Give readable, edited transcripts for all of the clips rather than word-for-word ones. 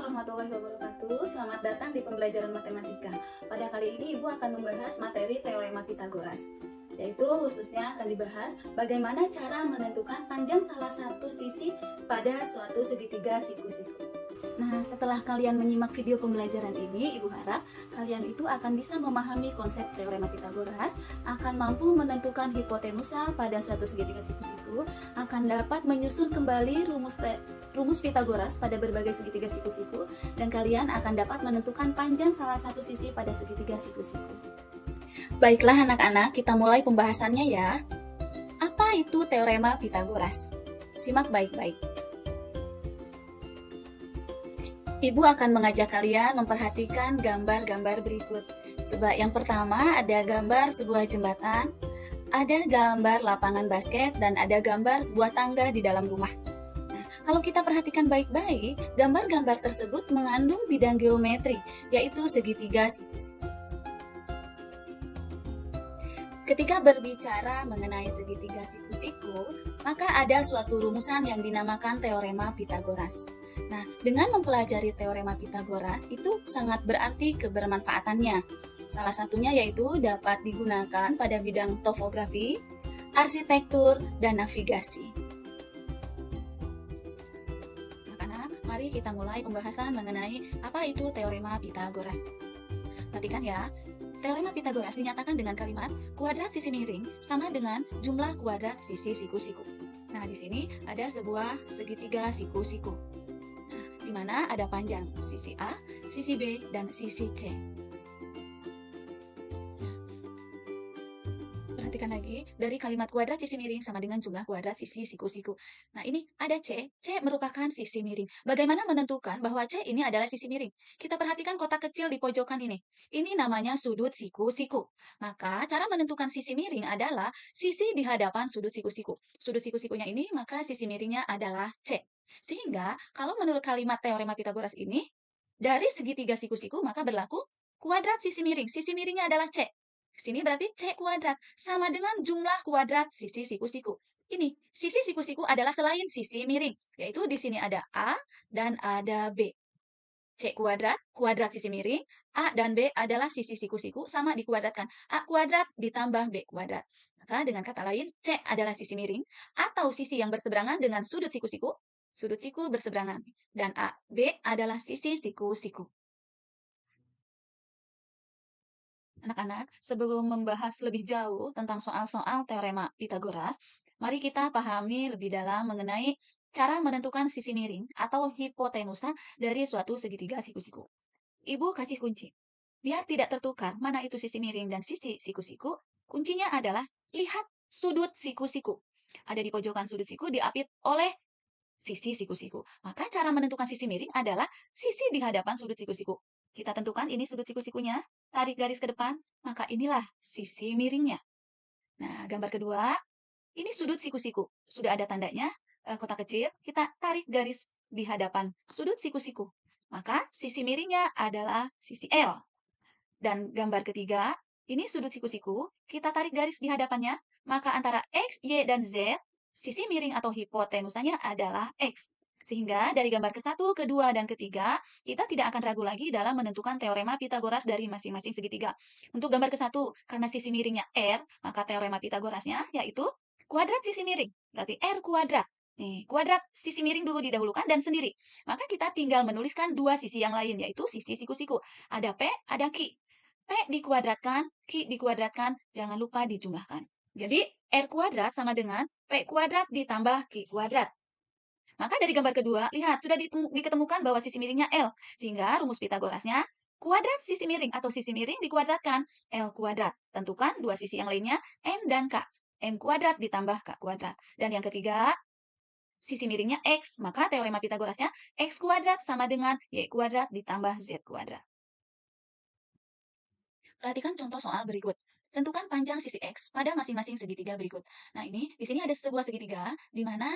warahmatullahi wabarakatuh. Selamat datang di pembelajaran matematika. Pada kali ini Ibu akan membahas materi teorema Pitagoras, yaitu khususnya akan dibahas bagaimana cara menentukan panjang salah satu sisi pada suatu segitiga siku-siku. Nah, setelah kalian menyimak video pembelajaran ini, Ibu harap kalian itu akan bisa memahami konsep teorema Pitagoras, akan mampu menentukan hipotenusa pada suatu segitiga siku-siku, akan dapat menyusun kembali rumus Pitagoras pada berbagai segitiga siku-siku, dan kalian akan dapat menentukan panjang salah satu sisi pada segitiga siku-siku. Baiklah anak-anak, kita mulai pembahasannya ya. Apa itu teorema Pitagoras? Simak baik-baik. Ibu akan mengajak kalian memperhatikan gambar-gambar berikut. Coba yang pertama ada gambar sebuah jembatan, ada gambar lapangan basket, dan ada gambar sebuah tangga di dalam rumah. Nah, kalau kita perhatikan baik-baik, gambar-gambar tersebut mengandung bidang geometri, yaitu segitiga siku-siku. Ketika berbicara mengenai segitiga siku-siku, maka ada suatu rumusan yang dinamakan teorema Pitagoras. Nah, dengan mempelajari teorema Pitagoras itu sangat berarti kebermanfaatannya. Salah satunya yaitu dapat digunakan pada bidang topografi, arsitektur, dan navigasi. Nah, mari kita mulai pembahasan mengenai apa itu teorema Pitagoras. Perhatikan ya. Teorema Pitagoras dinyatakan dengan kalimat kuadrat sisi miring sama dengan jumlah kuadrat sisi siku-siku. Nah, di sini ada sebuah segitiga siku-siku. Nah, di mana ada panjang sisi A, sisi B, dan sisi C. Perhatikan lagi, dari kalimat kuadrat sisi miring sama dengan jumlah kuadrat sisi siku-siku. Nah, ini ada C. C merupakan sisi miring. Bagaimana menentukan bahwa C ini adalah sisi miring? Kita perhatikan kotak kecil di pojokan ini. Ini namanya sudut siku-siku. Maka, cara menentukan sisi miring adalah sisi di hadapan sudut siku-siku. Sudut siku-sikunya ini, maka sisi miringnya adalah C. Sehingga, kalau menurut kalimat teorema Pitagoras ini, dari segitiga siku-siku, maka berlaku kuadrat sisi miring. Sisi miringnya adalah C. Sini berarti C kuadrat sama dengan jumlah kuadrat sisi siku-siku. Ini, sisi siku-siku adalah selain sisi miring, yaitu di sini ada A dan ada B. C kuadrat, kuadrat sisi miring, A dan B adalah sisi siku-siku sama dikuadratkan. A kuadrat ditambah B kuadrat. Maka dengan kata lain, C adalah sisi miring atau sisi yang berseberangan dengan sudut siku-siku, sudut siku berseberangan. Dan A, B adalah sisi siku-siku. Anak-anak, sebelum membahas lebih jauh tentang soal-soal teorema Pitagoras, mari kita pahami lebih dalam mengenai cara menentukan sisi miring atau hipotenusa dari suatu segitiga siku-siku. Ibu kasih kunci. Biar tidak tertukar mana itu sisi miring dan sisi siku-siku, kuncinya adalah lihat sudut siku-siku. Ada di pojokan sudut siku diapit oleh sisi siku-siku. Maka cara menentukan sisi miring adalah sisi di hadapan sudut siku-siku. Kita tentukan ini sudut siku-sikunya, tarik garis ke depan, maka inilah sisi miringnya. Nah, gambar kedua, ini sudut siku-siku. Sudah ada tandanya, kotak kecil, kita tarik garis di hadapan sudut siku-siku. Maka sisi miringnya adalah sisi L. Dan gambar ketiga, ini sudut siku-siku, kita tarik garis di hadapannya, maka antara X, Y, dan Z, sisi miring atau hipotenusanya adalah X. Sehingga dari gambar ke-1, ke-2, dan ke-3, kita tidak akan ragu lagi dalam menentukan teorema Pitagoras dari masing-masing segitiga. Untuk gambar ke-1, karena sisi miringnya R, maka teorema Pitagorasnya yaitu kuadrat sisi miring, berarti R kuadrat. Nih, kuadrat sisi miring dulu didahulukan dan sendiri. Maka kita tinggal menuliskan dua sisi yang lain, yaitu sisi siku-siku. Ada P, ada Q. P dikuadratkan, Q dikuadratkan, jangan lupa dijumlahkan. Jadi, R kuadrat sama dengan P kuadrat ditambah Q kuadrat. Maka dari gambar kedua, lihat, sudah diketemukan bahwa sisi miringnya L. Sehingga rumus Pitagorasnya, kuadrat sisi miring atau sisi miring dikuadratkan, L kuadrat. Tentukan dua sisi yang lainnya, M dan K. M kuadrat ditambah K kuadrat. Dan yang ketiga, sisi miringnya X. Maka teorema Pitagorasnya, X kuadrat sama dengan Y kuadrat ditambah Z kuadrat. Perhatikan contoh soal berikut. Tentukan panjang sisi X pada masing-masing segitiga berikut. Nah, ini di sini ada sebuah segitiga di mana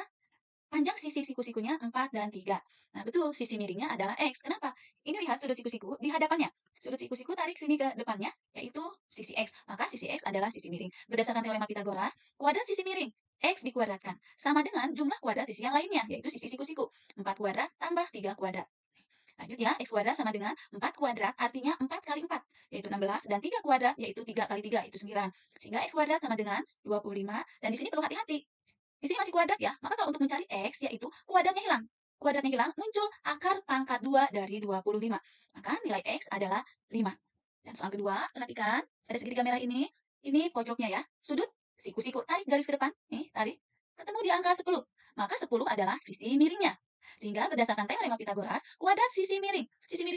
panjang sisi siku-sikunya 4 dan 3. Nah, betul, sisi miringnya adalah X. Kenapa? Ini lihat sudut siku-siku di hadapannya. Sudut siku-siku tarik sini ke depannya, yaitu sisi X. Maka sisi X adalah sisi miring. Berdasarkan teorema Pitagoras, kuadrat sisi miring, X dikuadratkan, sama dengan jumlah kuadrat sisi yang lainnya, yaitu sisi siku-siku. 4 kuadrat tambah 3 kuadrat. Lanjut ya, X kuadrat sama dengan 4 kuadrat, artinya 4 kali 4, yaitu 16, dan 3 kuadrat, yaitu 3 kali 3, itu 9. Sehingga X kuadrat sama dengan 25, dan di sini perlu hati-hati. Di sini masih kuadrat ya, maka kalau untuk mencari X, yaitu kuadratnya hilang. Kuadratnya hilang, muncul akar pangkat 2 dari 25. Maka nilai X adalah 5. Dan soal kedua, perhatikan, ada segitiga merah ini pojoknya ya, sudut, siku-siku, tarik garis ke depan, nih, tarik, ketemu di angka 10. Maka 10 adalah sisi miringnya. Sehingga berdasarkan teorema Pitagoras, kuadrat sisi miring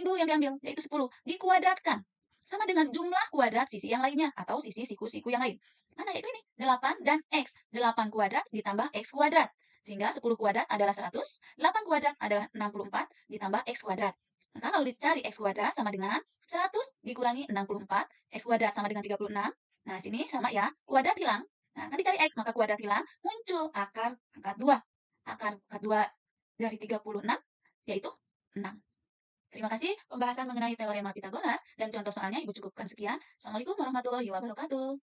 dulu yang diambil, yaitu 10, dikuadratkan. Sama dengan jumlah kuadrat sisi yang lainnya, atau sisi siku-siku yang lain. Mana yaitu ini, 8 dan X. 8 kuadrat ditambah X kuadrat. Sehingga 10 kuadrat adalah 100, 8 kuadrat adalah 64, ditambah X kuadrat. Maka kalau dicari X kuadrat sama dengan 100 dikurangi 64, X kuadrat sama dengan 36. Nah, sini sama ya, kuadrat hilang. Nah, kan dicari X, maka kuadrat hilang, muncul akar pangkat 2. Akar pangkat 2 dari 36, yaitu 6. Terima kasih pembahasan mengenai teorema Pitagoras dan contoh soalnya Ibu cukupkan sekian. Assalamualaikum warahmatullahi wabarakatuh.